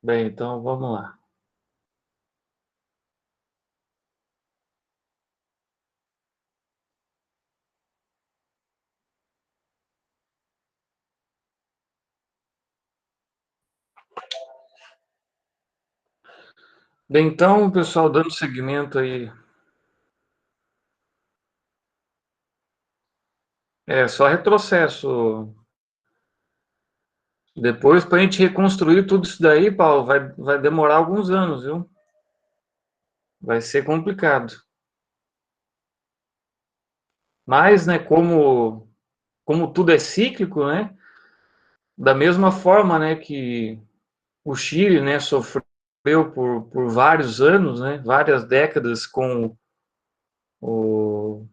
Bem, então vamos lá. Bem, então, pessoal, dando seguimento aí, é só retrocesso. Depois, para a gente reconstruir tudo isso daí, Paulo, vai demorar alguns anos, viu? Vai ser complicado. Mas, né, como tudo é cíclico, né? Da mesma forma, né, que o Chile, né, sofreu por vários anos, né, várias décadas com o,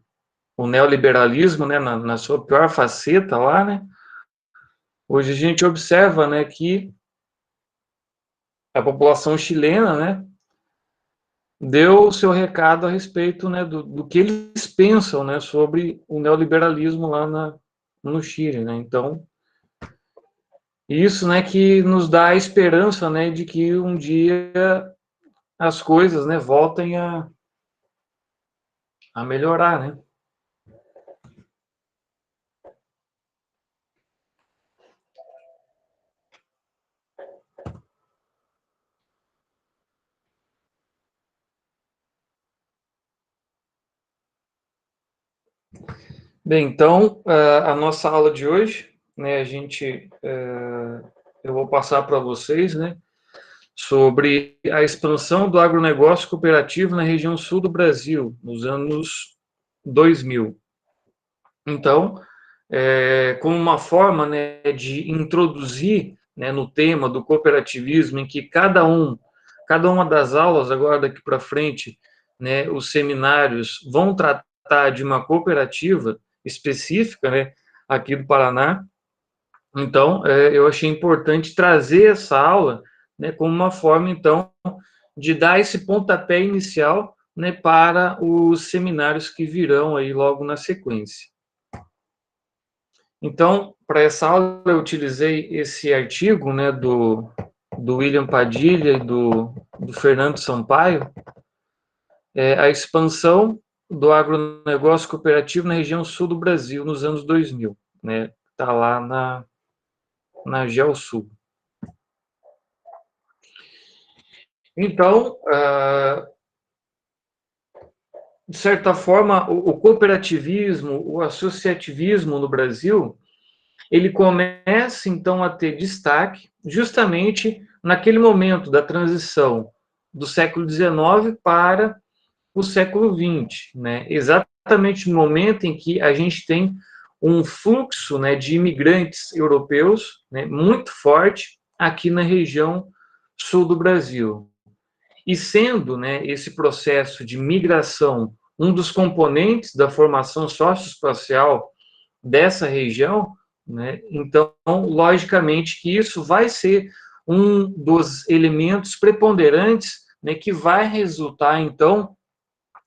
o neoliberalismo, né, na sua pior faceta lá, né? Hoje a gente observa, né, que a população chilena, né, deu o seu recado a respeito, né, do que eles pensam, né, sobre o neoliberalismo lá no Chile, né? Então, isso, né, que nos dá a esperança, né, de que um dia as coisas, né, voltem a melhorar, né? Bem, então, a nossa aula de hoje, né, eu vou passar para vocês, né, sobre a expansão do agronegócio cooperativo na região sul do Brasil, nos anos 2000. Então, como uma forma, né, de introduzir, né, no tema do cooperativismo, em que cada uma das aulas, agora daqui para frente, né, os seminários vão tratar de uma cooperativa específica, né, aqui do Paraná. Então, eu achei importante trazer essa aula, né, como uma forma, então, de dar esse pontapé inicial, né, para os seminários que virão aí logo na sequência. Então, para essa aula, eu utilizei esse artigo, né, do William Padilha e do Fernando Sampaio, a expansão do agronegócio cooperativo na região sul do Brasil nos anos 2000, né? Está lá na GeoSul. Então, de certa forma, o cooperativismo, o associativismo no Brasil, ele começa, então, a ter destaque justamente naquele momento da transição do século XIX para o século XX, né? Exatamente no momento em que a gente tem um fluxo, né, de imigrantes europeus, né, muito forte aqui na região sul do Brasil. E sendo, né, esse processo de migração um dos componentes da formação socioespacial dessa região, né, então, logicamente, que isso vai ser um dos elementos preponderantes, né, que vai resultar, então,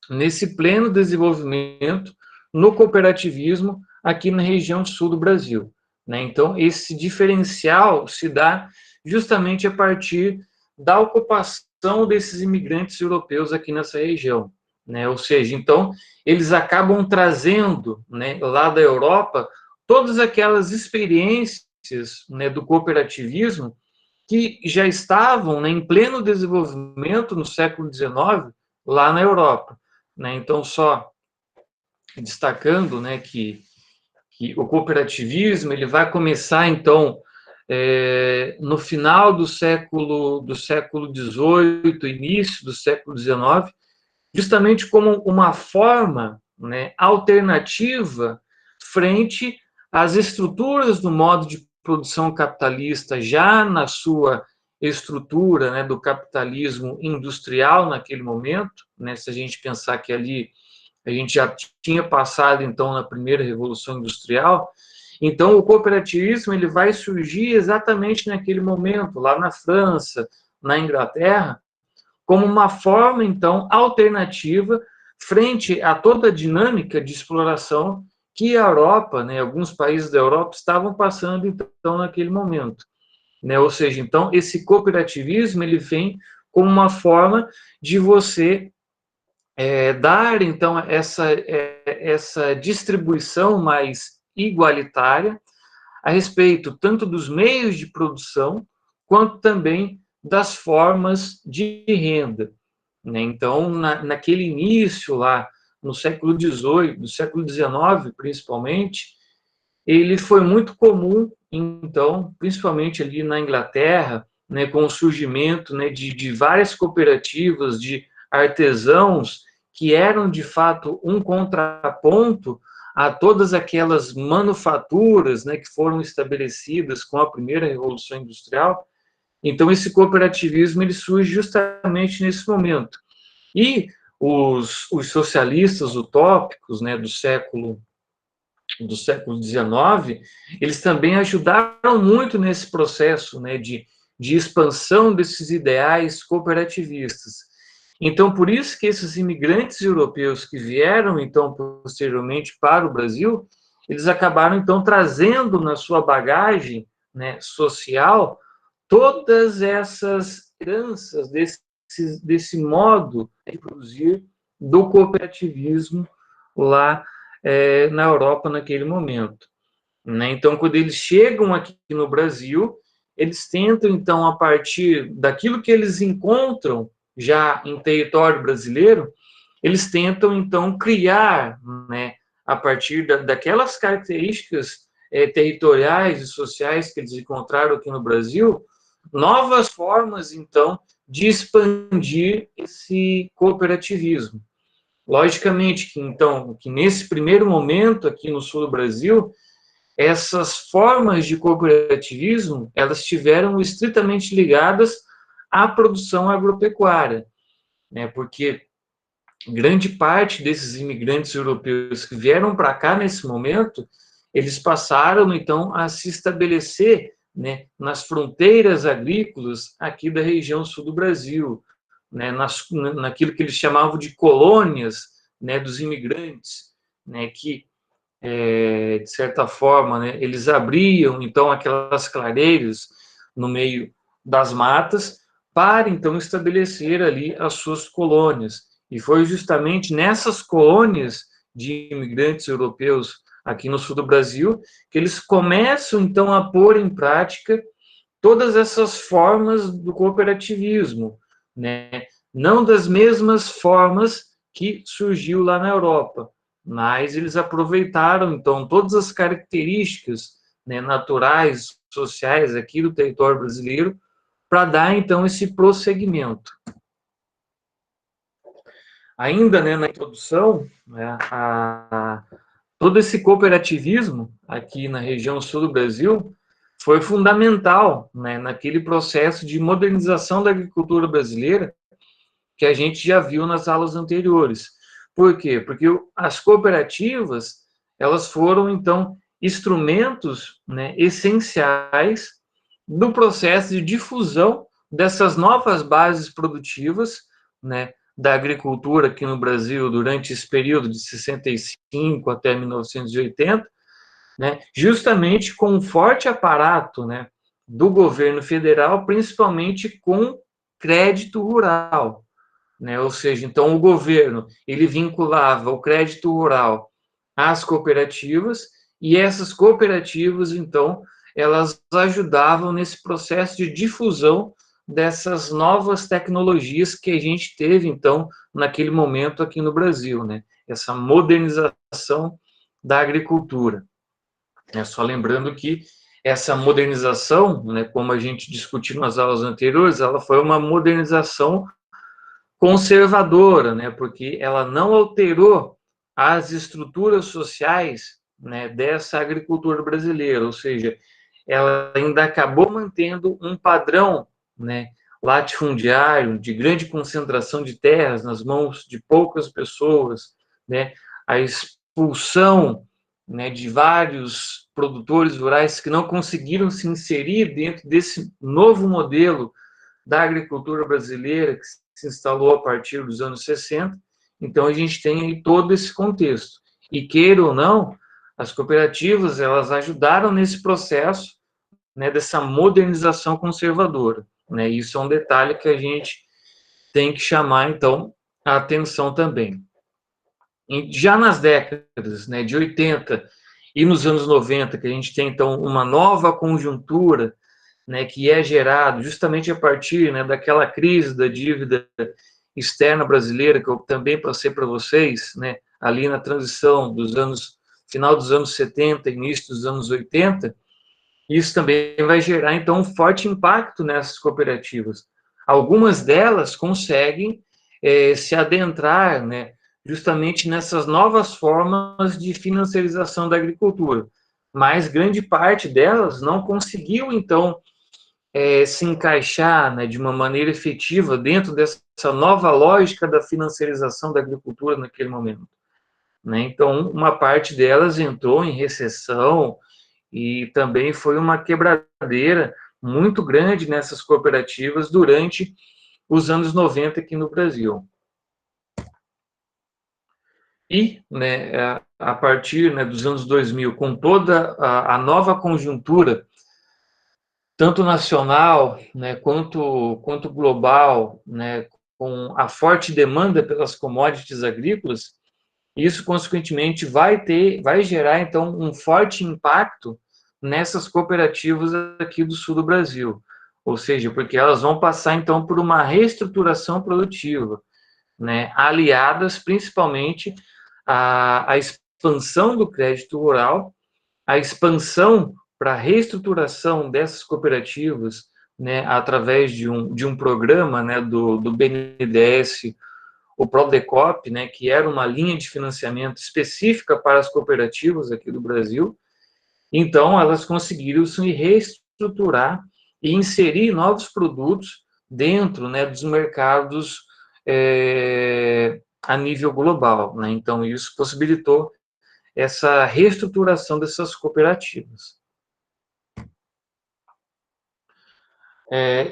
nesse pleno desenvolvimento no cooperativismo aqui na região sul do Brasil, né? Então, esse diferencial se dá justamente a partir da ocupação desses imigrantes europeus aqui nessa região, né? Ou seja, então, eles acabam trazendo, né, lá da Europa, todas aquelas experiências, né, do cooperativismo que já estavam, né, em pleno desenvolvimento no século XIX lá na Europa, né? Então, só destacando, né, que o cooperativismo ele vai começar, então, no final do século XVIII, início do século XIX, justamente como uma forma, né, alternativa frente às estruturas do modo de produção capitalista, já na sua estrutura, né, do capitalismo industrial naquele momento, né, se a gente pensar que ali a gente já tinha passado, então, na primeira revolução industrial. Então, o cooperativismo ele vai surgir exatamente naquele momento, lá na França, na Inglaterra, como uma forma, então, alternativa frente a toda a dinâmica de exploração que a Europa, né, alguns países da Europa estavam passando, então, naquele momento. né? Ou seja, então, esse cooperativismo, ele vem como uma forma de você dar, então, essa distribuição mais igualitária a respeito tanto dos meios de produção, quanto também das formas de renda, né? Então, naquele início lá, no século XVIII, no século XIX, principalmente, ele foi muito comum, então, principalmente ali na Inglaterra, né, com o surgimento, né, de várias cooperativas de artesãos que eram, de fato, um contraponto a todas aquelas manufaturas, né, que foram estabelecidas com a primeira Revolução Industrial. Então, esse cooperativismo ele surge justamente nesse momento. E os socialistas utópicos, né, do século XIX, eles também ajudaram muito nesse processo, né, de expansão desses ideais cooperativistas. Então, por isso que esses imigrantes europeus que vieram, então, posteriormente para o Brasil, eles acabaram, então, trazendo na sua bagagem, né, social todas essas heranças desse modo de produzir do cooperativismo lá na Europa naquele momento, né? Então, quando eles chegam aqui no Brasil, eles tentam, então, a partir daquilo que eles encontram já em território brasileiro, eles tentam, então, criar, né, a partir daquelas características territoriais e sociais que eles encontraram aqui no Brasil, novas formas, então, de expandir esse cooperativismo. Logicamente que, então, que nesse primeiro momento aqui no sul do Brasil, essas formas de cooperativismo, elas estiveram estritamente ligadas à produção agropecuária, né? Porque grande parte desses imigrantes europeus que vieram para cá nesse momento, eles passaram, então, a se estabelecer, né, nas fronteiras agrícolas aqui da região sul do Brasil, né, naquilo que eles chamavam de colônias, né, dos imigrantes, né, que, de certa forma, né, eles abriam, então, aquelas clareiras no meio das matas para, então, estabelecer ali as suas colônias. E foi justamente nessas colônias de imigrantes europeus aqui no sul do Brasil que eles começam, então, a pôr em prática todas essas formas do cooperativismo, né? Não das mesmas formas que surgiu lá na Europa, mas eles aproveitaram, então, todas as características, né, naturais, sociais aqui do território brasileiro para dar, então, esse prosseguimento. Ainda, né, na introdução, né, todo esse cooperativismo aqui na região sul do Brasil foi fundamental, né, naquele processo de modernização da agricultura brasileira que a gente já viu nas aulas anteriores. Por quê? Porque as cooperativas, elas foram, então, instrumentos, né, essenciais do processo de difusão dessas novas bases produtivas, né, da agricultura aqui no Brasil durante esse período de 65 até 1980, né, justamente com um forte aparato, né, do governo federal, principalmente com crédito rural, né? Ou seja, então o governo ele vinculava o crédito rural às cooperativas e essas cooperativas, então, elas ajudavam nesse processo de difusão dessas novas tecnologias que a gente teve, então, naquele momento aqui no Brasil, né? Essa modernização da agricultura. Só lembrando que essa modernização, né, como a gente discutiu nas aulas anteriores, ela foi uma modernização conservadora, né, porque ela não alterou as estruturas sociais, né, dessa agricultura brasileira, ou seja, ela ainda acabou mantendo um padrão, né, latifundiário, de grande concentração de terras nas mãos de poucas pessoas, né, a expulsão, né, de vários produtores rurais que não conseguiram se inserir dentro desse novo modelo da agricultura brasileira que se instalou a partir dos anos 60. Então, a gente tem aí todo esse contexto. E, queira ou não, as cooperativas, elas ajudaram nesse processo, né, dessa modernização conservadora, né? Isso é um detalhe que a gente tem que chamar, então, a atenção também. E já nas décadas, né, de 80 e nos anos 90, que a gente tem, então, uma nova conjuntura, né, que é gerado justamente a partir, né, daquela crise da dívida externa brasileira, que eu também passei para vocês, né, ali na transição dos anos, final dos anos 70, início dos anos 80, isso também vai gerar, então, um forte impacto nessas cooperativas. Algumas delas conseguem se adentrar, né, justamente nessas novas formas de financiarização da agricultura, mas grande parte delas não conseguiu, então, se encaixar, né, de uma maneira efetiva dentro dessa nova lógica da financiarização da agricultura naquele momento, né? Então, uma parte delas entrou em recessão e também foi uma quebradeira muito grande nessas cooperativas durante os anos 90 aqui no Brasil. E, né, a partir, né, dos anos 2000, com toda a nova conjuntura, tanto nacional, né, quanto global, né, com a forte demanda pelas commodities agrícolas, isso, consequentemente, vai gerar, então, um forte impacto nessas cooperativas aqui do sul do Brasil. Ou seja, porque elas vão passar, então, por uma reestruturação produtiva, né, aliadas principalmente à expansão do crédito rural, à expansão para a reestruturação dessas cooperativas, né, através de um programa, né, do BNDES, o Prodecop, né, que era uma linha de financiamento específica para as cooperativas aqui do Brasil. Então, elas conseguiram se reestruturar e inserir novos produtos dentro, né, dos mercados a nível global, né? Então, isso possibilitou essa reestruturação dessas cooperativas.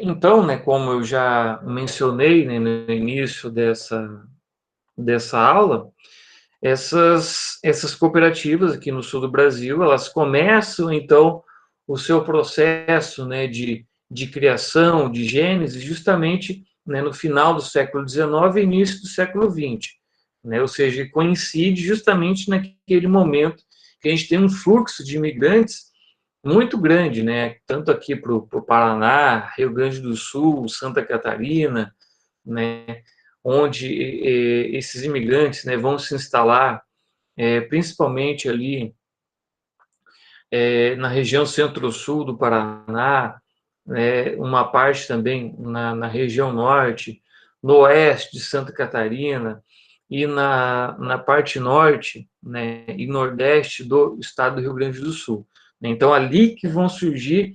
Então, né, como eu já mencionei, né, no início dessa aula, essas cooperativas aqui no sul do Brasil, elas começam, então, o seu processo, né, de criação, de gênese, justamente, né, no final do século XIX e início do século XX, né, ou seja, coincide justamente naquele momento que a gente tem um fluxo de imigrantes muito grande, né, tanto aqui para o Paraná, Rio Grande do Sul, Santa Catarina, né, onde esses imigrantes, né, vão se instalar, principalmente ali na região centro-sul do Paraná, uma parte também na região norte, no oeste de Santa Catarina e na parte norte, né, e nordeste do estado do Rio Grande do Sul. Então, ali que vão surgir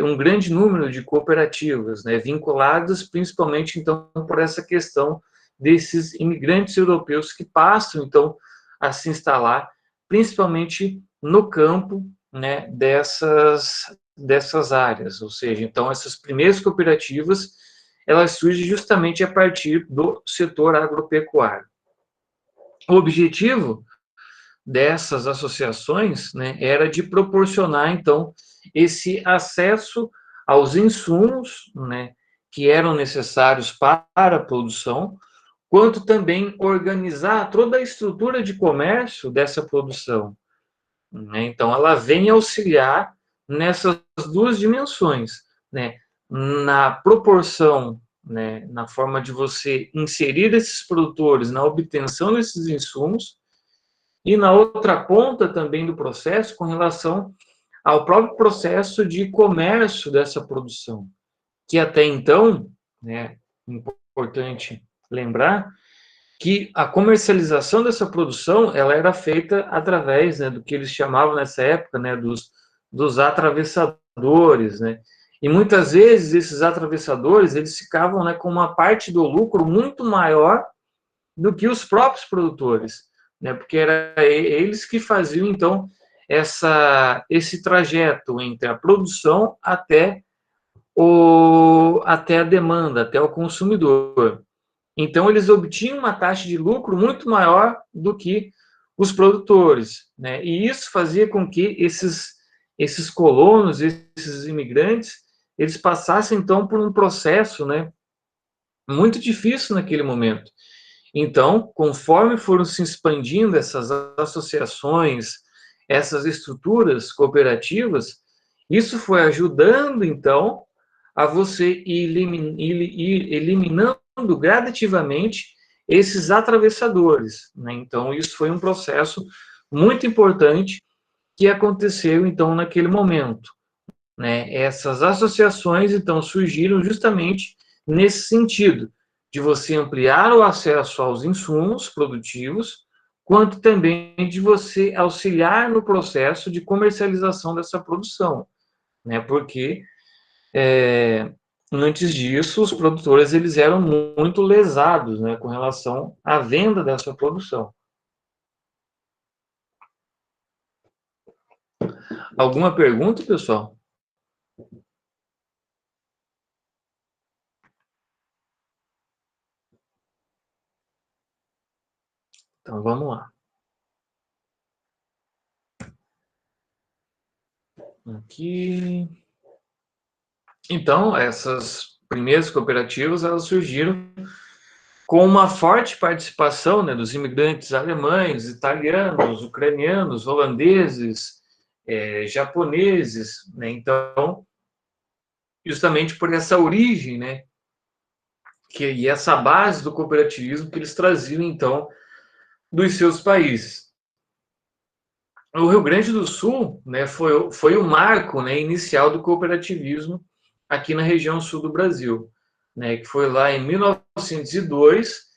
um grande número de cooperativas, né, vinculadas principalmente, então, por essa questão desses imigrantes europeus que passam, então, a se instalar, principalmente no campo, né, dessas áreas, ou seja, então, essas primeiras cooperativas, elas surgem justamente a partir do setor agropecuário. O objetivo dessas associações, né, era de proporcionar, então, esse acesso aos insumos, né, que eram necessários para a produção, quanto também organizar toda a estrutura de comércio dessa produção, né? Então, ela vem auxiliar nessas duas dimensões, né, na proporção, né, na forma de você inserir esses produtores na obtenção desses insumos, e na outra ponta também do processo, com relação ao próprio processo de comércio dessa produção, que até então, né, importante lembrar, que a comercialização dessa produção, ela era feita através, né, do que eles chamavam nessa época, né, dos atravessadores, né, e muitas vezes esses atravessadores, eles ficavam, né, com uma parte do lucro muito maior do que os próprios produtores, né? Porque era eles que faziam, então, esse trajeto entre a produção até a demanda, até o consumidor. Então, eles obtinham uma taxa de lucro muito maior do que os produtores, né? E isso fazia com que esses colonos, esses imigrantes, eles passassem, então, por um processo, né, muito difícil naquele momento. Então, conforme foram se expandindo essas associações, essas estruturas cooperativas, isso foi ajudando, então, a você ir eliminando gradativamente esses atravessadores, né? Então, isso foi um processo muito importante que aconteceu, então, naquele momento, né? Essas associações, então, surgiram justamente nesse sentido, de você ampliar o acesso aos insumos produtivos, quanto também de você auxiliar no processo de comercialização dessa produção, né? Porque antes disso, os produtores eles eram muito lesados, né, com relação à venda dessa produção. Alguma pergunta, pessoal? Então vamos lá. Aqui. Então, essas primeiras cooperativas elas surgiram com uma forte participação, né, dos imigrantes alemães, italianos, ucranianos, holandeses, japoneses, né? Então, justamente por essa origem, né, e essa base do cooperativismo que eles traziam, então, dos seus países. O Rio Grande do Sul, né, foi o marco, né, inicial do cooperativismo aqui na região sul do Brasil, né, que foi lá em 1902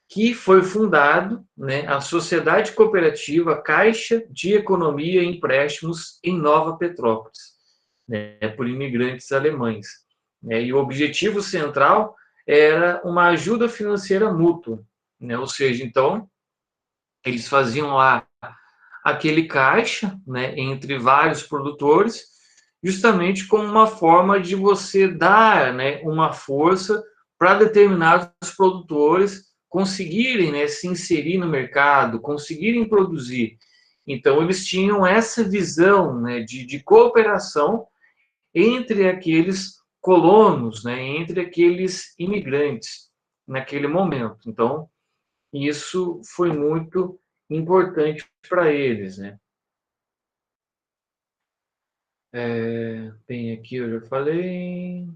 que foi fundado, né, a Sociedade Cooperativa Caixa de Economia e Empréstimos em Nova Petrópolis, né, por imigrantes alemães, né, e o objetivo central era uma ajuda financeira mútua, né, ou seja, então eles faziam lá aquele caixa, né, entre vários produtores, justamente como uma forma de você dar, né, uma força para determinados produtores conseguirem, né, se inserir no mercado, conseguirem produzir. Então, eles tinham essa visão, né, de cooperação entre aqueles colonos, né, entre aqueles imigrantes naquele momento. Então, isso foi muito importante para eles, né? Bem, aqui eu já falei.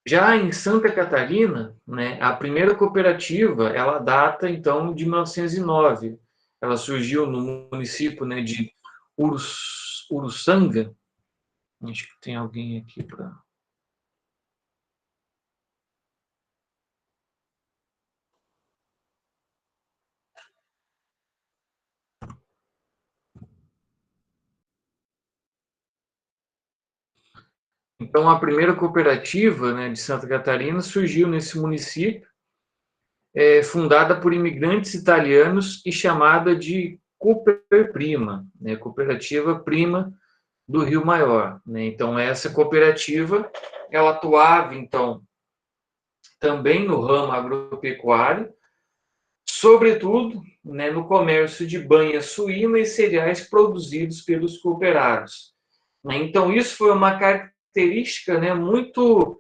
Já em Santa Catarina, né, a primeira cooperativa, ela data, então, de 1909. Ela surgiu no município, né, de Uruçanga. Acho que tem alguém aqui para... Então, a primeira cooperativa, né, de Santa Catarina surgiu nesse município, fundada por imigrantes italianos e chamada de Cooper Prima, né, Cooperativa Prima do Rio Maior, né? Então essa cooperativa ela atuava então também no ramo agropecuário, sobretudo, né, no comércio de banha suína e cereais produzidos pelos cooperados, né? Então isso foi uma característica, né, muito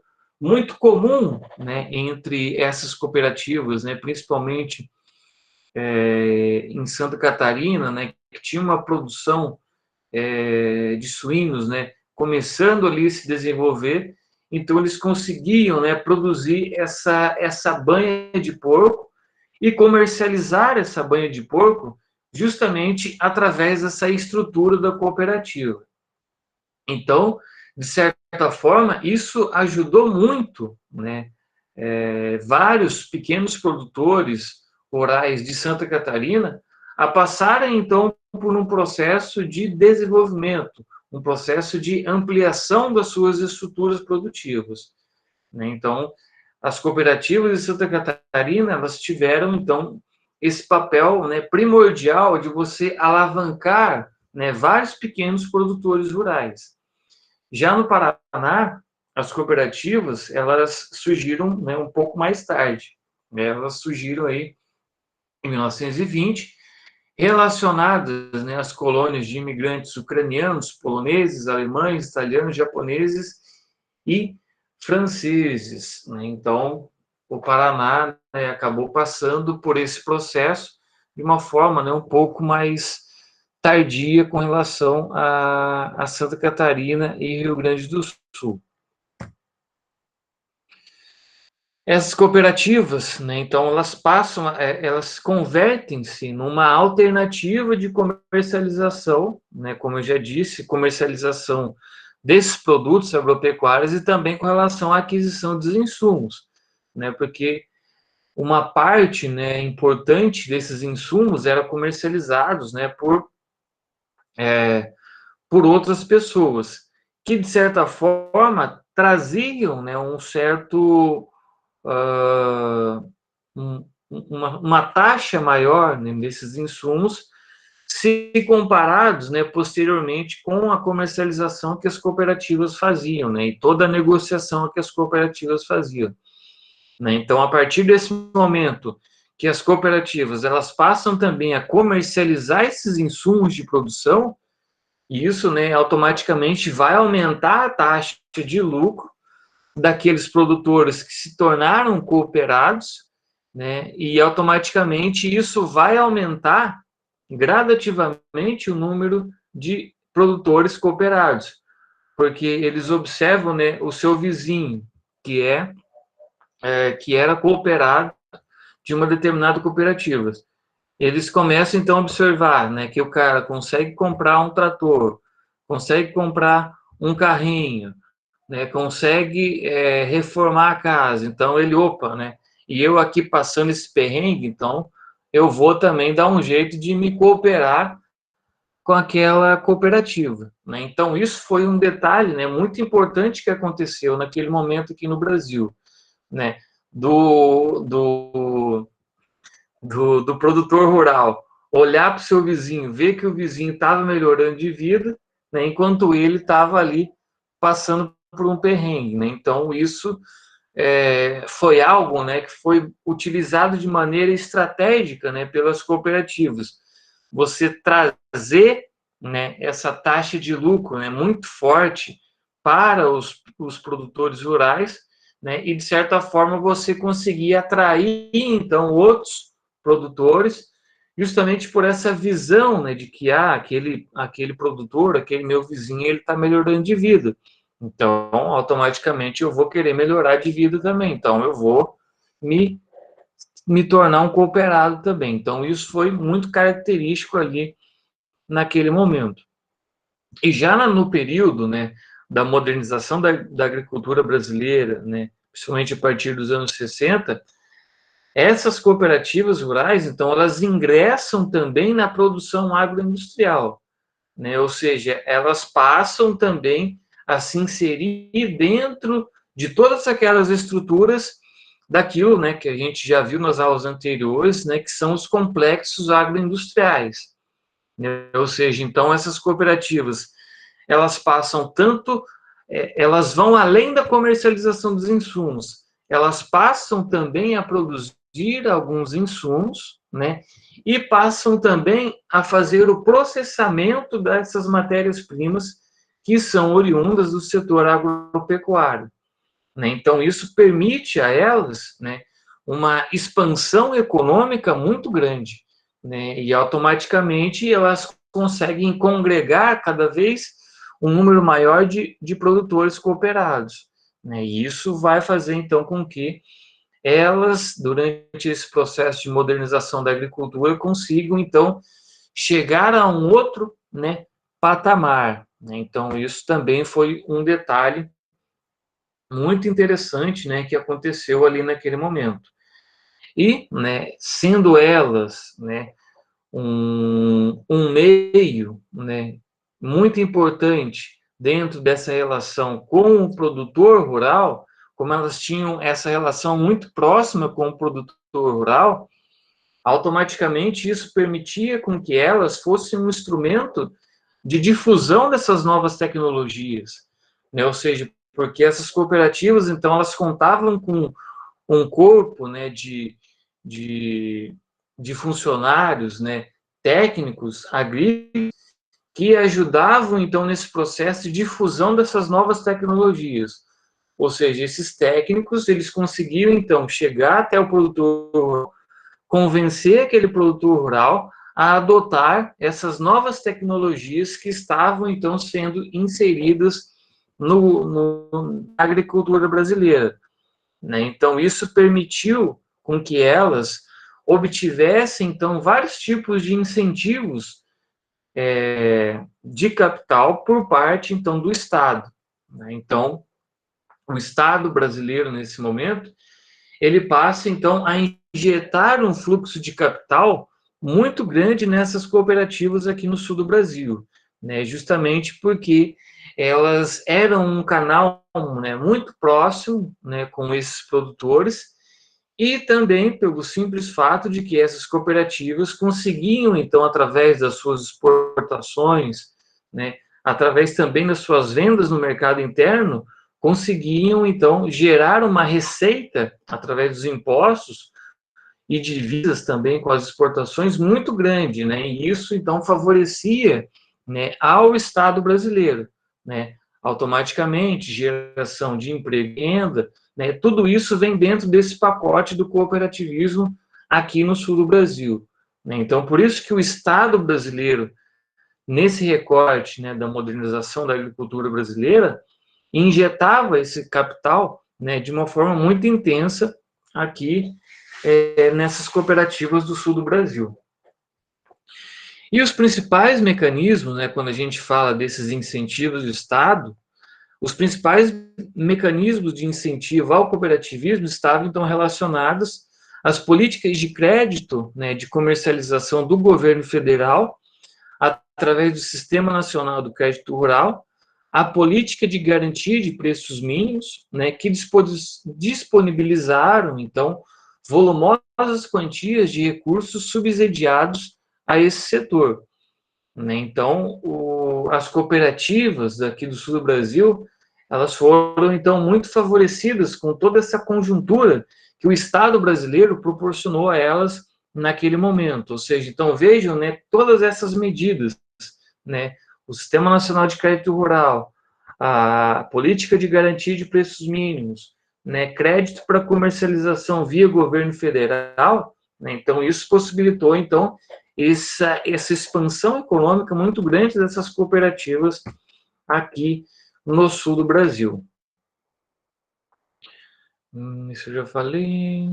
comum, né, entre essas cooperativas, né, principalmente em Santa Catarina, né, que tinha uma produção de suínos, né, começando ali a se desenvolver, então eles conseguiam, né, produzir essa banha de porco e comercializar essa banha de porco justamente através dessa estrutura da cooperativa. Então, de certa forma, isso ajudou muito, né, vários pequenos produtores rurais de Santa Catarina a passarem, então, por um processo de desenvolvimento, um processo de ampliação das suas estruturas produtivas, né? Então, as cooperativas de Santa Catarina, elas tiveram, então, esse papel, né, primordial de você alavancar, né, vários pequenos produtores rurais. Já no Paraná, as cooperativas, elas surgiram, né, um pouco mais tarde, né? Elas surgiram aí em 1920, relacionadas, né, às colônias de imigrantes ucranianos, poloneses, alemães, italianos, japoneses e franceses, né? Então, o Paraná, né, acabou passando por esse processo de uma forma, né, um pouco mais tardia com relação a Santa Catarina e Rio Grande do Sul. Essas cooperativas, né, então, elas passam, elas convertem-se numa alternativa de comercialização, né, como eu já disse, comercialização desses produtos agropecuários e também com relação à aquisição dos insumos, né, porque uma parte, né, importante desses insumos era comercializados, né, por outras pessoas, que, de certa forma, traziam, né, um certo uma taxa maior, né, desses insumos, se comparados, né, posteriormente com a comercialização que as cooperativas faziam, né, e toda a negociação que as cooperativas faziam, né. Então, a partir desse momento que as cooperativas elas passam também a comercializar esses insumos de produção, isso, né, automaticamente vai aumentar a taxa de lucro daqueles produtores que se tornaram cooperados, né, e automaticamente isso vai aumentar gradativamente o número de produtores cooperados, porque eles observam, né, o seu vizinho, que que era cooperado de uma determinada cooperativa. Eles começam então a observar, né, que o cara consegue comprar um trator, consegue comprar um carrinho, né, consegue reformar a casa. Então ele, opa, né? E eu aqui passando esse perrengue, então eu vou também dar um jeito de me cooperar com aquela cooperativa, né? Então isso foi um detalhe, né, muito importante que aconteceu naquele momento aqui no Brasil, né? Do, do, do produtor rural olhar para o seu vizinho, ver que o vizinho estava melhorando de vida, né, enquanto ele estava ali passando por um perrengue, né? Então isso foi algo, né, que foi utilizado de maneira estratégica, né, pelas cooperativas. Você trazer, né, essa taxa de lucro, né, muito forte para os produtores rurais, né, e de certa forma você conseguir atrair então outros produtores, justamente por essa visão, né, de que aquele produtor, aquele meu vizinho, ele está melhorando de vida. Então, automaticamente eu vou querer melhorar de vida também. Então, eu vou me, me tornar um cooperado também. Então, isso foi muito característico ali naquele momento. E já no período, né, da modernização da agricultura brasileira, né, principalmente a partir dos anos 60, essas cooperativas rurais, então, elas ingressam também na produção agroindustrial, né? Ou seja, elas passam também a se inserir dentro de todas aquelas estruturas daquilo, né, que a gente já viu nas aulas anteriores, né, que são os complexos agroindustriais, né? Ou seja, então essas cooperativas, elas passam tanto, elas vão além da comercialização dos insumos, elas passam também a produzir alguns insumos, né, e passam também a fazer o processamento dessas matérias-primas que são oriundas do setor agropecuário, né? Então, isso permite a elas, né, uma expansão econômica muito grande, né? E automaticamente elas conseguem congregar cada vez um número maior de produtores cooperados, né? E isso vai fazer, então, com que elas, durante esse processo de modernização da agricultura, consigam, então, chegar a um outro, né, patamar, né? Então, isso também foi um detalhe muito interessante, né, que aconteceu ali naquele momento. E, né, sendo elas, né, um meio, né, muito importante dentro dessa relação com o produtor rural, como elas tinham essa relação muito próxima com o produtor rural, automaticamente isso permitia com que elas fossem um instrumento de difusão dessas novas tecnologias, né? Ou seja, porque essas cooperativas, então, elas contavam com um corpo, né, de funcionários, né, técnicos agrícolas que ajudavam, então, nesse processo de difusão dessas novas tecnologias. Ou seja, esses técnicos, eles conseguiam, então, chegar até o produtor, convencer aquele produtor rural a adotar essas novas tecnologias que estavam, então, sendo inseridas na agricultura brasileira, né? Então, isso permitiu com que elas obtivessem, então, vários tipos de incentivos de capital por parte, então, do Estado, né? Então, o Estado brasileiro, nesse momento, ele passa, então, a injetar um fluxo de capital muito grande nessas cooperativas aqui no sul do Brasil, né? Justamente porque elas eram um canal, né, muito próximo, né, com esses produtores, e também pelo simples fato de que essas cooperativas conseguiam, então, através das suas exportações, né, através também das suas vendas no mercado interno, conseguiam, então, gerar uma receita através dos impostos e divisas também com as exportações muito grande, né? E isso, então, favorecia, né, ao Estado brasileiro, né? Automaticamente, geração de emprego e renda, né? Tudo isso vem dentro desse pacote do cooperativismo aqui no sul do Brasil, né? Então, por isso que o Estado brasileiro, nesse recorte, né, da modernização da agricultura brasileira, injetava esse capital, né, de uma forma muito intensa aqui nessas cooperativas do sul do Brasil. E os principais mecanismos, né, quando a gente fala desses incentivos do Estado, os principais mecanismos de incentivo ao cooperativismo estavam, então, relacionados às políticas de crédito, né, de comercialização do governo federal, através do Sistema Nacional do Crédito Rural, a política de garantia de preços mínimos, né, que disponibilizaram, então, volumosas quantias de recursos subsidiados a esse setor, né? Então, as cooperativas aqui do sul do Brasil, elas foram, então, muito favorecidas com toda essa conjuntura que o Estado brasileiro proporcionou a elas naquele momento. Ou seja, então, vejam, né, todas essas medidas, né, o Sistema Nacional de Crédito Rural, a política de garantia de preços mínimos, né, crédito para comercialização via governo federal, né? Então, isso possibilitou, então, essa expansão econômica muito grande dessas cooperativas aqui no sul do Brasil. Isso eu já falei.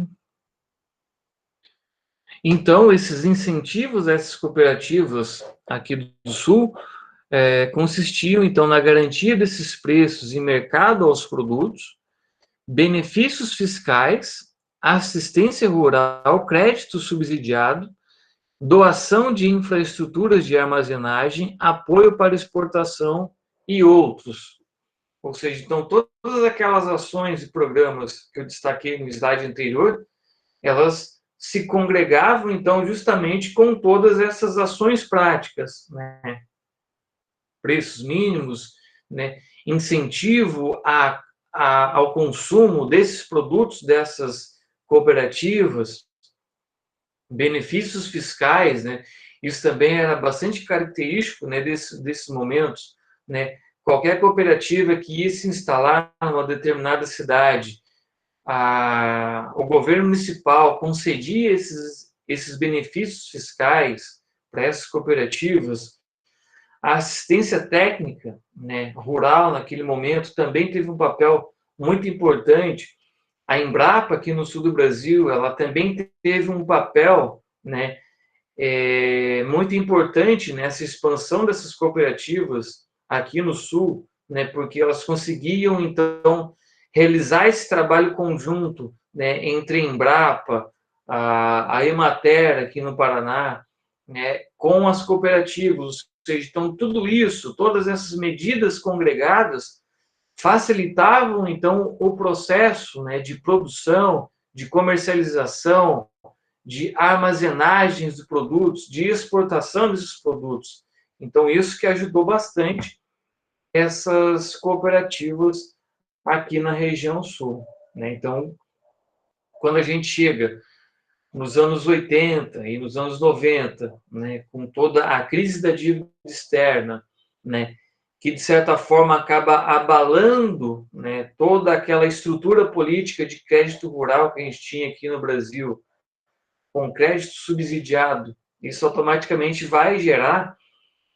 Então, esses incentivos a essas cooperativas aqui do sul consistiam, então, na garantia desses preços em mercado aos produtos, benefícios fiscais, assistência rural, crédito subsidiado, doação de infraestruturas de armazenagem, apoio para exportação e outros. Ou seja, então, todas aquelas ações e programas que eu destaquei no slide anterior, elas se congregavam, então, justamente com todas essas ações práticas, né? Preços mínimos, né? Incentivo ao consumo desses produtos, dessas cooperativas, benefícios fiscais, né? Isso também era bastante característico, né, desses momentos, né? Qualquer cooperativa que ia se instalar numa determinada cidade, o governo municipal concedia esses benefícios fiscais para essas cooperativas. A assistência técnica, né, rural, naquele momento, também teve um papel muito importante. A Embrapa, aqui no sul do Brasil, ela também teve um papel, né, muito importante nessa expansão dessas cooperativas aqui no sul, né, porque elas conseguiam, então, realizar esse trabalho conjunto, né, entre a Embrapa, a Emater, aqui no Paraná, né, com as cooperativas. Ou seja, então, tudo isso, todas essas medidas congregadas, facilitavam, então, o processo, né, de produção, de comercialização, de armazenagens de produtos, de exportação desses produtos. Então, isso que ajudou bastante essas cooperativas aqui na região sul, né? Então, quando a gente chega nos anos 80 e nos anos 90, né, com toda a crise da dívida externa, né, que de certa forma acaba abalando, né, toda aquela estrutura política de crédito rural que a gente tinha aqui no Brasil, com crédito subsidiado, isso automaticamente vai gerar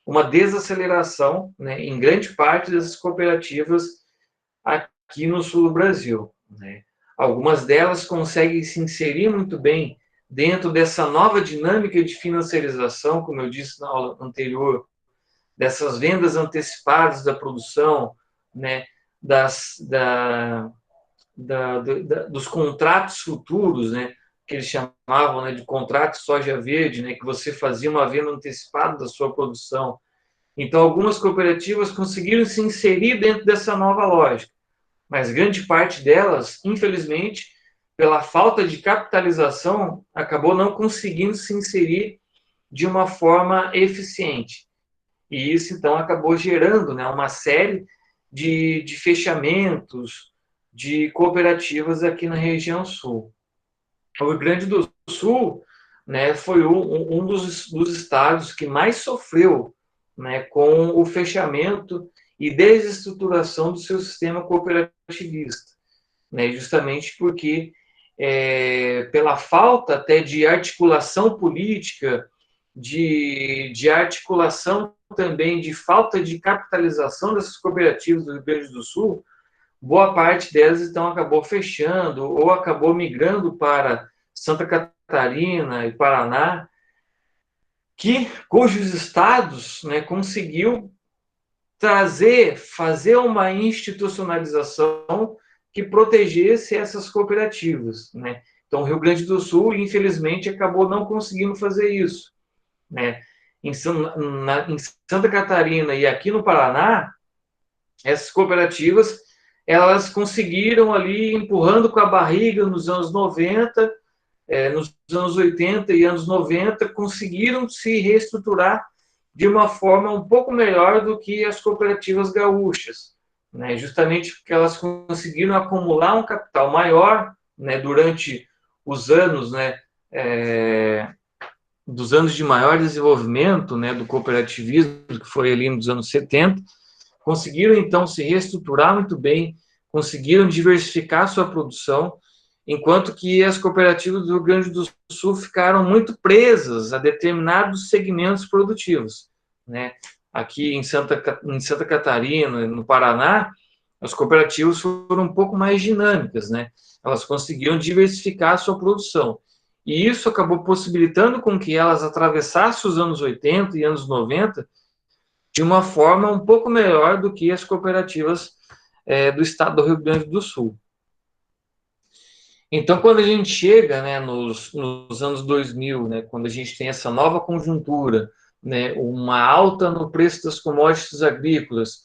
uma desaceleração, né, em grande parte dessas cooperativas aqui no sul do Brasil, né. Algumas delas conseguem se inserir muito bem dentro dessa nova dinâmica de financiarização, como eu disse na aula anterior, dessas vendas antecipadas da produção, né, dos contratos futuros, né, que eles chamavam, né, de contrato de soja verde, né, que você fazia uma venda antecipada da sua produção. Então, algumas cooperativas conseguiram se inserir dentro dessa nova lógica, mas grande parte delas, infelizmente, pela falta de capitalização, acabou não conseguindo se inserir de uma forma eficiente. E isso, então, acabou gerando, né, uma série de fechamentos de cooperativas aqui na região sul. O Rio Grande do Sul, né, foi um dos estados que mais sofreu, né, com o fechamento e desestruturação do seu sistema cooperativista, né, justamente porque, pela falta até de articulação política, de articulação também, de falta de capitalização dessas cooperativas do Rio Grande do Sul, boa parte delas então acabou fechando ou acabou migrando para Santa Catarina e Paraná, cujos estados, né, conseguiu fazer uma institucionalização que protegesse essas cooperativas, né? Então, o Rio Grande do Sul, infelizmente, acabou não conseguindo fazer isso, né? Em Santa Catarina e aqui no Paraná, essas cooperativas, elas conseguiram ali, empurrando com a barriga nos anos 90, nos anos 80 e anos 90, conseguiram se reestruturar de uma forma um pouco melhor do que as cooperativas gaúchas, né? Justamente porque elas conseguiram acumular um capital maior, né, durante os anos, né, dos anos de maior desenvolvimento, né, do cooperativismo, que foi ali nos anos 70, conseguiram então se reestruturar muito bem, conseguiram diversificar sua produção, enquanto que as cooperativas do Rio Grande do Sul ficaram muito presas a determinados segmentos produtivos, né? Aqui em Santa Catarina, no Paraná, as cooperativas foram um pouco mais dinâmicas, né? Elas conseguiram diversificar a sua produção. E isso acabou possibilitando com que elas atravessassem os anos 80 e anos 90 de uma forma um pouco melhor do que as cooperativas do estado do Rio Grande do Sul. Então, quando a gente chega, né, nos anos 2000, né, quando a gente tem essa nova conjuntura, né, uma alta no preço das commodities agrícolas,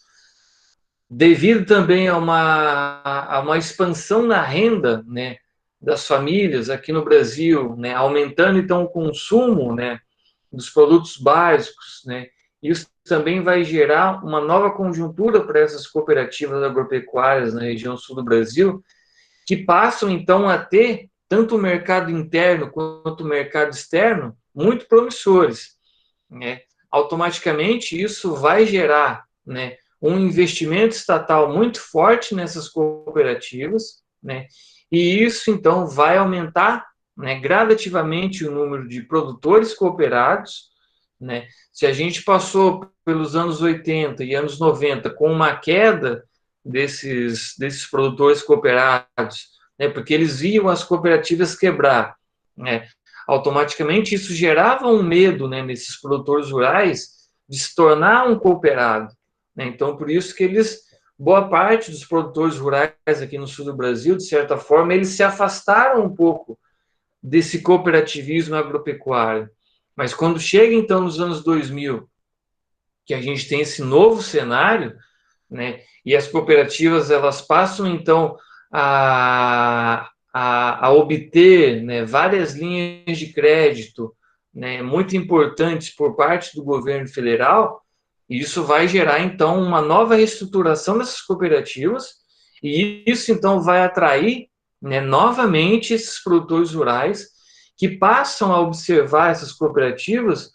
devido também a uma expansão na renda, né, das famílias aqui no Brasil, né, aumentando então o consumo, né, dos produtos básicos, né, isso também vai gerar uma nova conjuntura para essas cooperativas agropecuárias na região sul do Brasil, que passam então a ter tanto o mercado interno quanto o mercado externo muito promissores, né? Automaticamente isso vai gerar, né, um investimento estatal muito forte nessas cooperativas, né? E isso então vai aumentar, né, gradativamente o número de produtores cooperados, né? Se a gente passou pelos anos 80 e anos 90 com uma queda desses produtores cooperados, né, porque eles viam as cooperativas quebrar, né, automaticamente isso gerava um medo, né, nesses produtores rurais de se tornar um cooperado, né? Então, por isso que boa parte dos produtores rurais aqui no sul do Brasil, de certa forma, eles se afastaram um pouco desse cooperativismo agropecuário. Mas quando chega, então, nos anos 2000, que a gente tem esse novo cenário, né, e as cooperativas, elas passam, então, a obter, né, várias linhas de crédito, né, muito importantes por parte do governo federal, e isso vai gerar, então, uma nova reestruturação dessas cooperativas, e isso, então, vai atrair, né, novamente esses produtores rurais que passam a observar essas cooperativas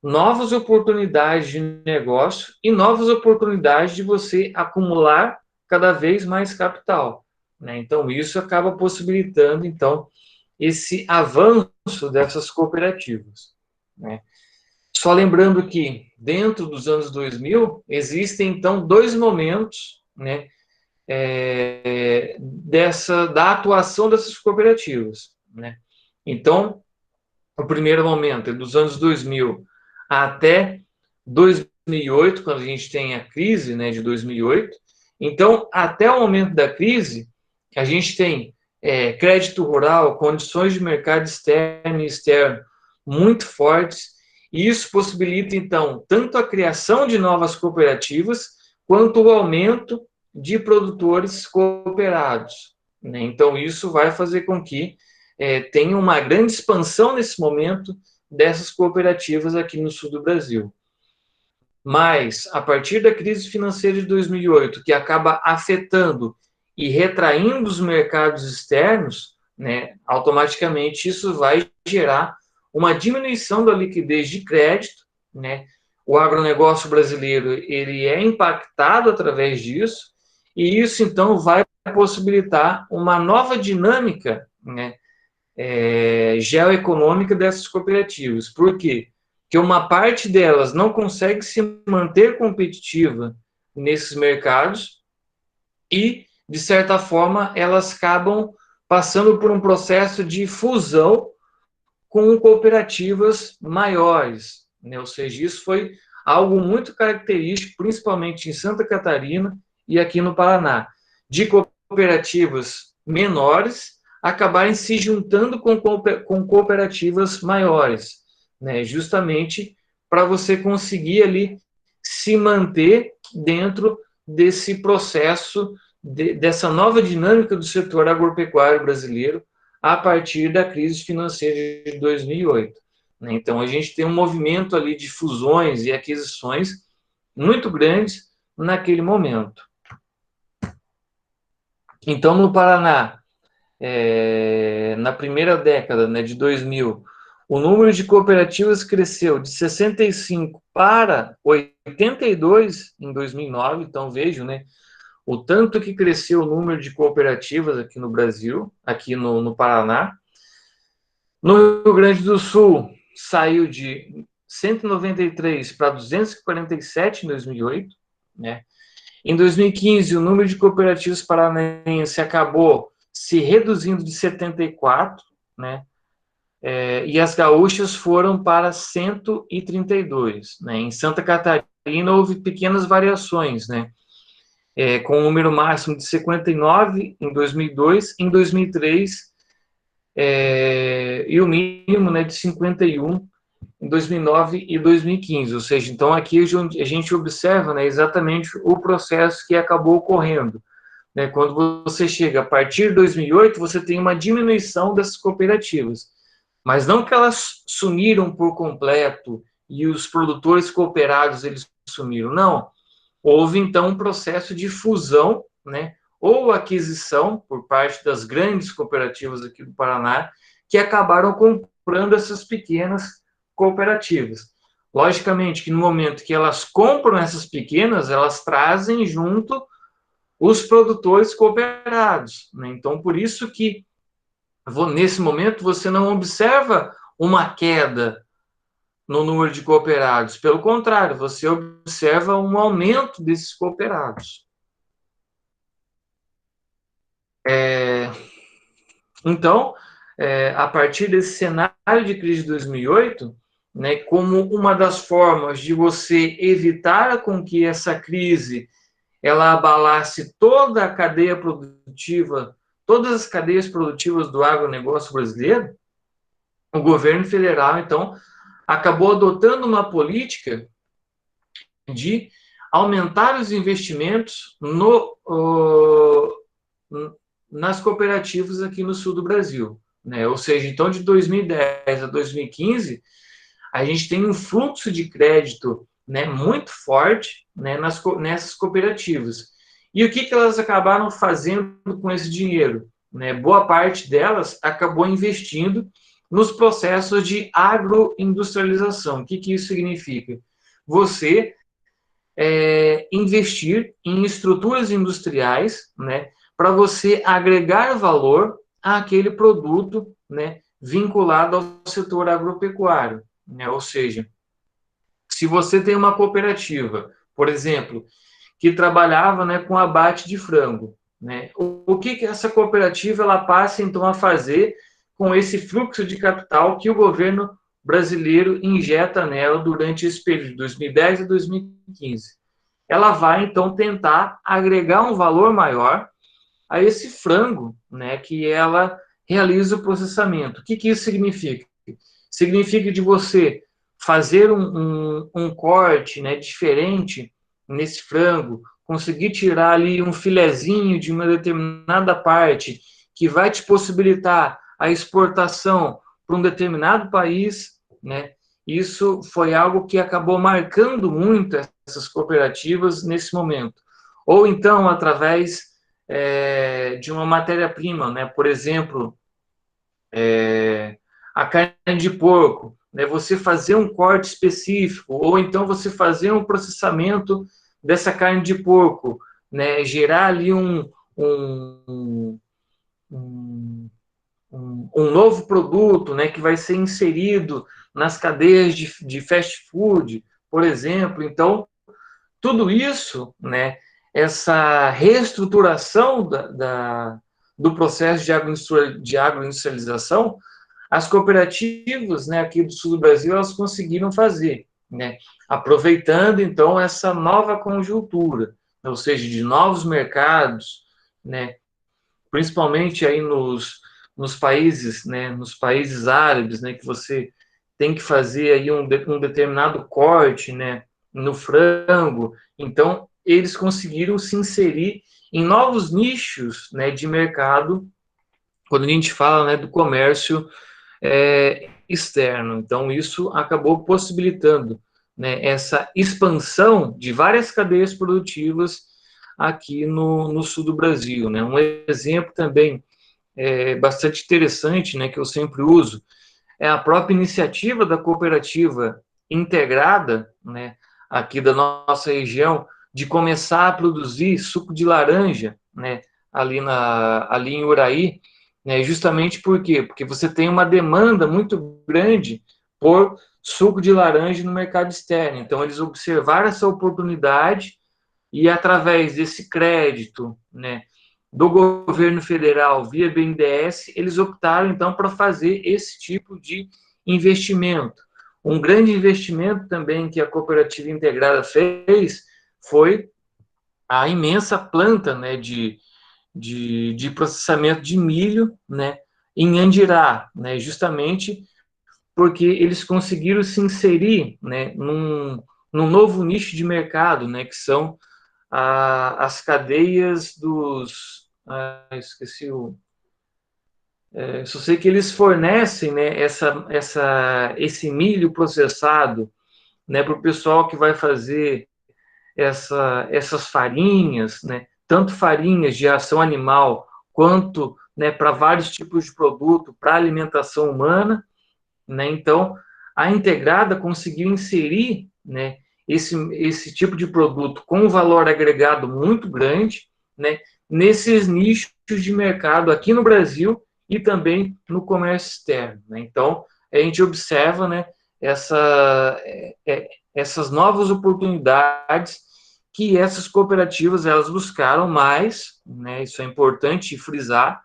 novas oportunidades de negócio e novas oportunidades de você acumular cada vez mais capital, né? Então, isso acaba possibilitando, então, esse avanço dessas cooperativas, né? Só lembrando que, dentro dos anos 2000, existem, então, dois momentos, né, da atuação dessas cooperativas, né? Então, o primeiro momento é dos anos 2000 até 2008, quando a gente tem a crise, né, de 2008. Então, até o momento da crise, a gente tem crédito rural, condições de mercado externo e externo muito fortes, e isso possibilita, então, tanto a criação de novas cooperativas, quanto o aumento de produtores cooperados, né? Então, isso vai fazer com que tenha uma grande expansão nesse momento dessas cooperativas aqui no sul do Brasil. Mas, a partir da crise financeira de 2008, que acaba afetando e retraindo os mercados externos, né, automaticamente isso vai gerar uma diminuição da liquidez de crédito, né? O agronegócio brasileiro ele é impactado através disso, e isso então vai possibilitar uma nova dinâmica, né, geoeconômica dessas cooperativas. Por quê? Porque uma parte delas não consegue se manter competitiva nesses mercados e, de certa forma, elas acabam passando por um processo de fusão com cooperativas maiores, né? Ou seja, isso foi algo muito característico, principalmente em Santa Catarina e aqui no Paraná, de cooperativas menores acabarem se juntando com cooperativas maiores, né? Justamente para você conseguir ali se manter dentro desse processo, dessa nova dinâmica do setor agropecuário brasileiro, a partir da crise financeira de 2008. Então, a gente tem um movimento ali de fusões e aquisições muito grandes naquele momento. Então, no Paraná, na primeira década, né, de 2000, o número de cooperativas cresceu de 65 para 82 em 2009. Então, vejam, né, o tanto que cresceu o número de cooperativas aqui no Brasil, aqui no Paraná. No Rio Grande do Sul, saiu de 193 para 247 em 2008, né? Em 2015, o número de cooperativas paranaenses acabou se reduzindo de 74, né? E as gaúchas foram para 132, né? Em Santa Catarina houve pequenas variações, né? Com um número máximo de 59 em 2002, em 2003 e o mínimo, né, de 51 em 2009 e 2015. Ou seja, então aqui a gente observa, né, exatamente o processo que acabou ocorrendo, né? Quando você chega a partir de 2008, você tem uma diminuição dessas cooperativas, mas não que elas sumiram por completo e os produtores cooperados eles sumiram, não. Houve então um processo de fusão, né, ou aquisição por parte das grandes cooperativas aqui do Paraná, que acabaram comprando essas pequenas cooperativas. Logicamente que no momento que elas compram essas pequenas, elas trazem junto os produtores cooperados, né? Então, por isso que nesse momento você não observa uma queda no número de cooperados. Pelo contrário, você observa um aumento desses cooperados. Então, a partir desse cenário de crise de 2008, né, como uma das formas de você evitar com que essa crise ela abalasse toda a cadeia produtiva, todas as cadeias produtivas do agronegócio brasileiro, o governo federal, então, acabou adotando uma política de aumentar os investimentos nas cooperativas aqui no sul do Brasil, né? Ou seja, então de 2010 a 2015, a gente tem um fluxo de crédito, né, muito forte, né, nessas cooperativas. E o que elas acabaram fazendo com esse dinheiro, né? Boa parte delas acabou investindo nos processos de agroindustrialização. O que isso significa? Você investir em estruturas industriais, né, para você agregar valor àquele produto, né, vinculado ao setor agropecuário, né? Ou seja, se você tem uma cooperativa, por exemplo, que trabalhava, né, com abate de frango, né, o que essa cooperativa ela passa então a fazer com esse fluxo de capital que o governo brasileiro injeta nela durante esse período de 2010 a 2015? Ela vai então tentar agregar um valor maior a esse frango, né, que ela realiza o processamento. O que isso significa? Significa de você fazer um corte, né, diferente nesse frango, conseguir tirar ali um filezinho de uma determinada parte que vai te possibilitar a exportação para um determinado país, né? Isso foi algo que acabou marcando muito essas cooperativas nesse momento. Ou então, através de uma matéria-prima, né? Por exemplo, a carne de porco, né? Você fazer um corte específico, ou então você fazer um processamento dessa carne de porco, né? Gerar ali um, um novo produto, né? Que vai ser inserido nas cadeias de fast food, por exemplo. Então, tudo isso, né? Essa reestruturação do processo de agroindustrialização, as cooperativas, né, aqui do sul do Brasil, elas conseguiram fazer, né, aproveitando, então, essa nova conjuntura, ou seja, de novos mercados, né, principalmente aí nos países, né, nos países árabes, né, que você tem que fazer aí um determinado corte, né, no frango. Então, eles conseguiram se inserir em novos nichos, né, de mercado, quando a gente fala, né, do comércio externo. Então, isso acabou possibilitando, né, essa expansão de várias cadeias produtivas aqui no sul do Brasil, né? Um exemplo também bastante interessante, né, que eu sempre uso, é a própria iniciativa da cooperativa integrada, né, aqui da nossa região, de começar a produzir suco de laranja, né, ali em Uraí, né, justamente por quê? Porque você tem uma demanda muito grande por suco de laranja no mercado externo. Então, eles observaram essa oportunidade e, através desse crédito, né, do governo federal via BNDES, eles optaram, então, para fazer esse tipo de investimento. Um grande investimento também que a cooperativa integrada fez foi a imensa planta, né, de processamento de milho, né, em Andirá, né, justamente porque eles conseguiram se inserir, né, num novo nicho de mercado, né, que são as cadeias dos... esqueci o... só sei que eles fornecem, né, esse milho processado, né, para o pessoal que vai fazer essas farinhas, né, tanto farinhas de ação animal, quanto, né, para vários tipos de produto para alimentação humana, né? Então, a integrada conseguiu inserir, né, esse tipo de produto com um valor agregado muito grande, né, nesses nichos de mercado aqui no Brasil e também no comércio externo, né? Então, a gente observa, né, essas novas oportunidades que essas cooperativas elas buscaram mais, né, isso é importante frisar,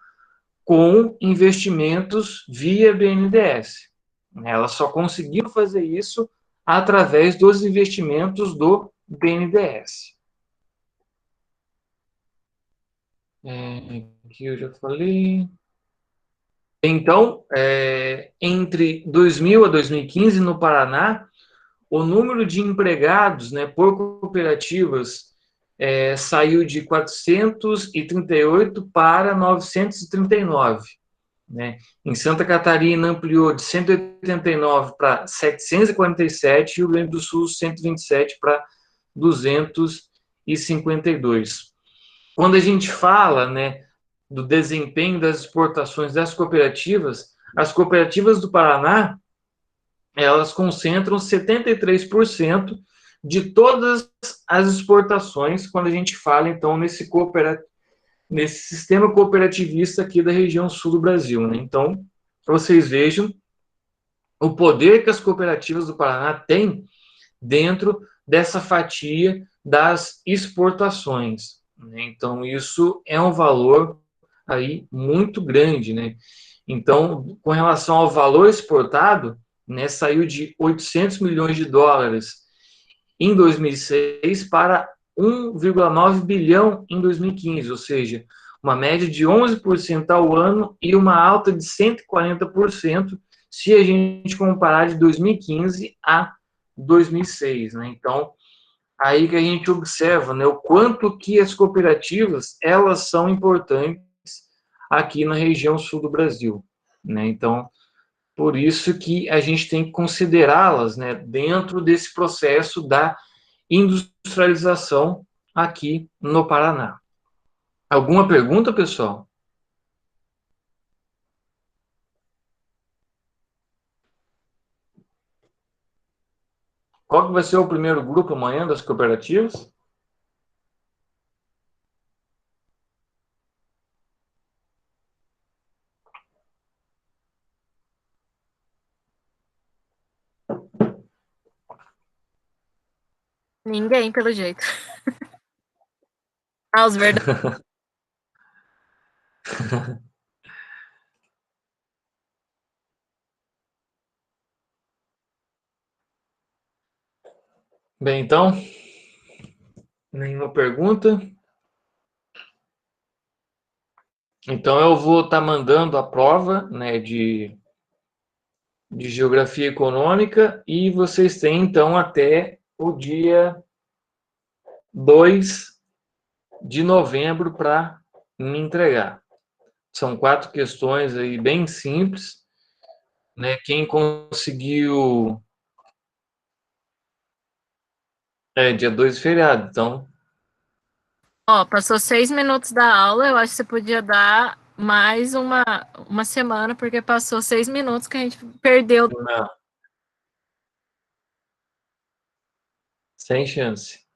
com investimentos via BNDES. Elas só conseguiram fazer isso através dos investimentos do BNDES. Aqui eu já falei. Então, entre 2000 a 2015, no Paraná, o número de empregados, né, por cooperativas saiu de 438 para 939. Né? Em Santa Catarina, ampliou de 189 para 747 e o Rio Grande do Sul, 127 para 252. Quando a gente fala, né, do desempenho das exportações das cooperativas, as cooperativas do Paraná, elas concentram 73% de todas as exportações, quando a gente fala, então, nesse sistema cooperativista aqui da região sul do Brasil, né? Então, vocês vejam o poder que as cooperativas do Paraná têm dentro dessa fatia das exportações, né? Então, isso é um valor aí muito grande, né? Então, com relação ao valor exportado, né, saiu de 800 milhões de dólares em 2006 para 1,9 bilhão em 2015, ou seja, uma média de 11% ao ano e uma alta de 140% se a gente comparar de 2015 a 2006, né? Então, aí que a gente observa, né, o quanto que as cooperativas, elas são importantes aqui na região sul do Brasil, né? Então, por isso que a gente tem que considerá-las, né, dentro desse processo da industrialização aqui no Paraná. Alguma pergunta, pessoal? Qual que vai ser o primeiro grupo amanhã das cooperativas? Ninguém, pelo jeito. Ah, os verdadeiros. Bem, então, nenhuma pergunta. Então, eu vou estar mandando a prova, né, de geografia econômica e vocês têm, então, até o dia 2 de novembro para me entregar. São 4 questões aí bem simples, né? Quem conseguiu dia 2 de feriado, então. Ó, passou 6 minutos da aula, eu acho que você podia dar mais uma semana, porque passou 6 minutos que a gente perdeu. Não, sem chance.